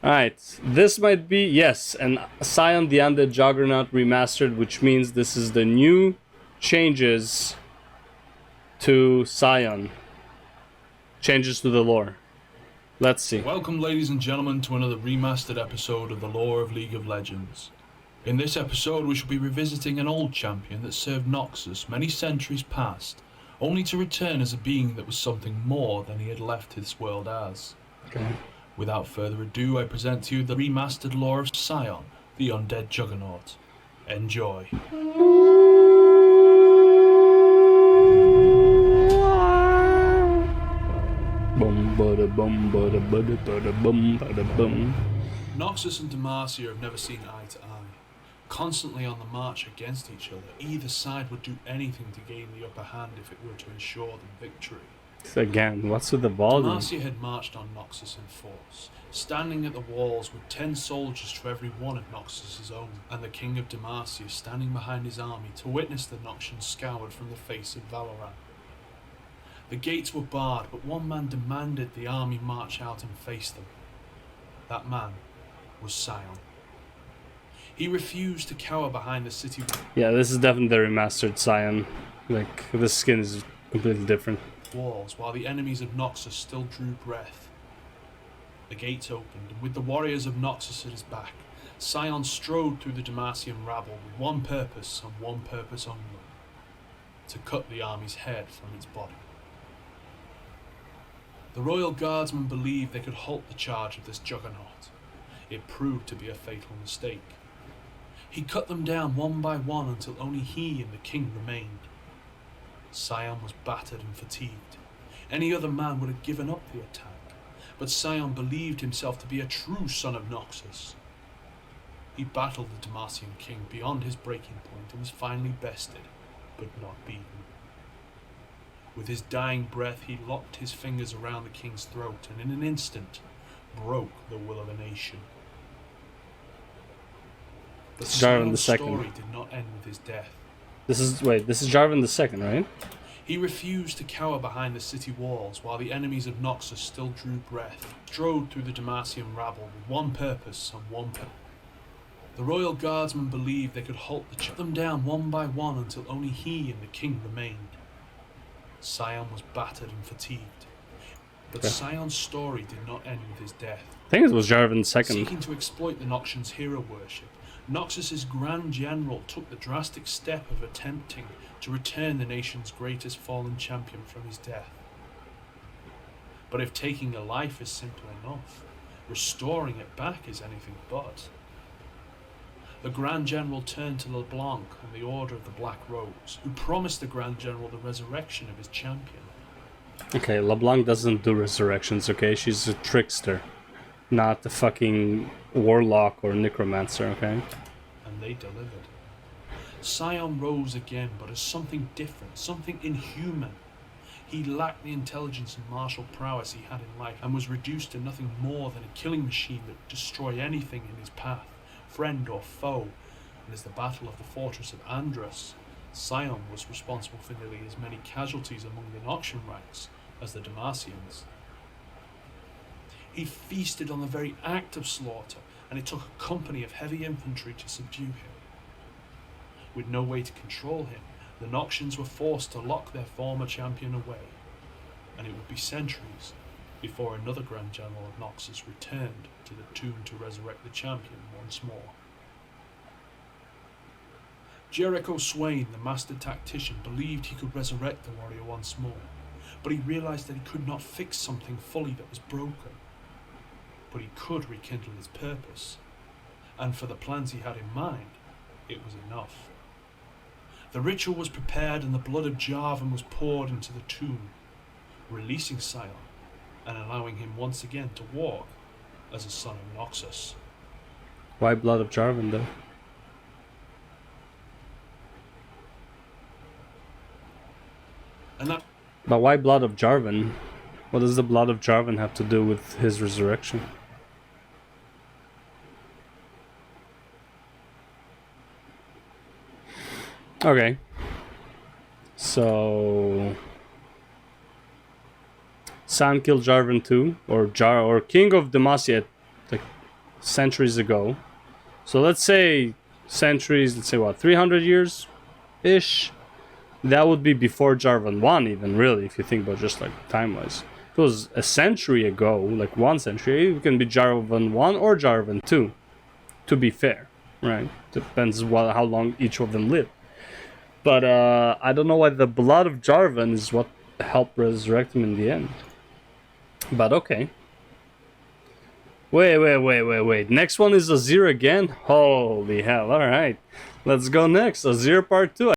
Alright, this might be, yes, an Scion the Undead Juggernaut remastered, which means this is the new changes to Scion. Changes to the lore. Let's see. Welcome, ladies and gentlemen, to another remastered episode of the Lore of League of Legends. In this episode, we shall be revisiting an old champion that served Noxus many centuries past, only to return as a being that was something more than he had left this world as. Okay. Without further ado, I present to you the remastered lore of Scion, the Undead Juggernaut. Enjoy. Bum bada bum bada bada bada bum bada bum. Noxus and Demacia have never seen eye to eye. Constantly on the march against each other, either side would do anything to gain the upper hand if it were to ensure them victory. Again, what's with the volume? Demacia had marched on Noxus in force, standing at the walls with 10 soldiers for every one of Noxus's own, and the King of Demacia standing behind his army to witness the Noxians scoured from the face of Valoran. The gates were barred, but one man demanded the army march out and face them. That man was Scion. He refused to cower behind the city Yeah, this is definitely the remastered Scion. Like, the skin is completely different. walls while the enemies of Noxus still drew breath. The gates opened, and with the warriors of Noxus at his back, Scion strode through the Demacian rabble with one purpose and one purpose only: to cut the army's head from its body. The royal guardsmen believed they could halt the charge of this juggernaut. It proved to be a fatal mistake. He cut them down one by one until only he and the king remained. Scion was battered and fatigued. Any other man would have given up the attack, but Scion believed himself to be a true son of Noxus. He battled the Demacian king beyond his breaking point and was finally bested, but not beaten. With his dying breath, he locked his fingers around the king's throat and in an instant broke the will of a nation. But Jarvan the Scion's Second. story did not end with his death. This is Jarvan the Second, right? He refused to cower behind the city walls while the enemies of Noxus still drew breath, strode through the Demacian rabble with one purpose and one purpose. The royal guardsmen believed they could halt the cut them down one by one until only he and the king remained. Scion was battered and fatigued, but Okay. Scion's story did not end with his death. I think it was Jarvan the Second. Seeking to exploit the Noxians' hero worship, Noxus's Grand General took the drastic step of attempting to return the nation's greatest fallen champion from his death. But if taking a life is simple enough, restoring it back is anything but. The Grand General turned to LeBlanc and the Order of the Black Rose, who promised the Grand General the resurrection of his champion. Okay, LeBlanc doesn't do resurrections, okay? She's a trickster, not the fucking warlock or necromancer, okay? And they delivered. Scion rose again, but as something different, something inhuman. He lacked the intelligence and martial prowess he had in life, and was reduced to nothing more than a killing machine that would destroy anything in his path, friend or foe. And as the Battle of the Fortress of Andros, Scion was responsible for nearly as many casualties among the Noxian ranks as the Demacians. He feasted on the very act of slaughter, and it took a company of heavy infantry to subdue him. With no way to control him, the Noxians were forced to lock their former champion away, and it would be centuries before another Grand General of Noxus returned to the tomb to resurrect the champion once more. Jericho Swain, the master tactician, believed he could resurrect the warrior once more, but he realised that he could not fix something fully that was broken. But he could rekindle his purpose, and for the plans he had in mind, it was enough. The ritual was prepared and the blood of Jarvan was poured into the tomb, releasing Scion and allowing him once again to walk as a son of Noxus. Why blood of Jarvan, though? And that But why blood of Jarvan? What does the blood of Jarvan have to do with his resurrection? Okay. So Sam killed Jarvan too, or King of Demacia, like centuries ago. So let's say centuries, let's say what, 300 years-ish? That would be before Jarvan 1 even, really, if you think about just like time-wise. If it was a century ago, like 1 century, it can be Jarvan 1 or Jarvan 2, to be fair, right? Depends how long each of them live. But I don't know why the blood of Jarvan is what helped resurrect him in the end. But okay. Wait. Next one is Azir again? Holy hell, alright. Let's go next. Azir part 2.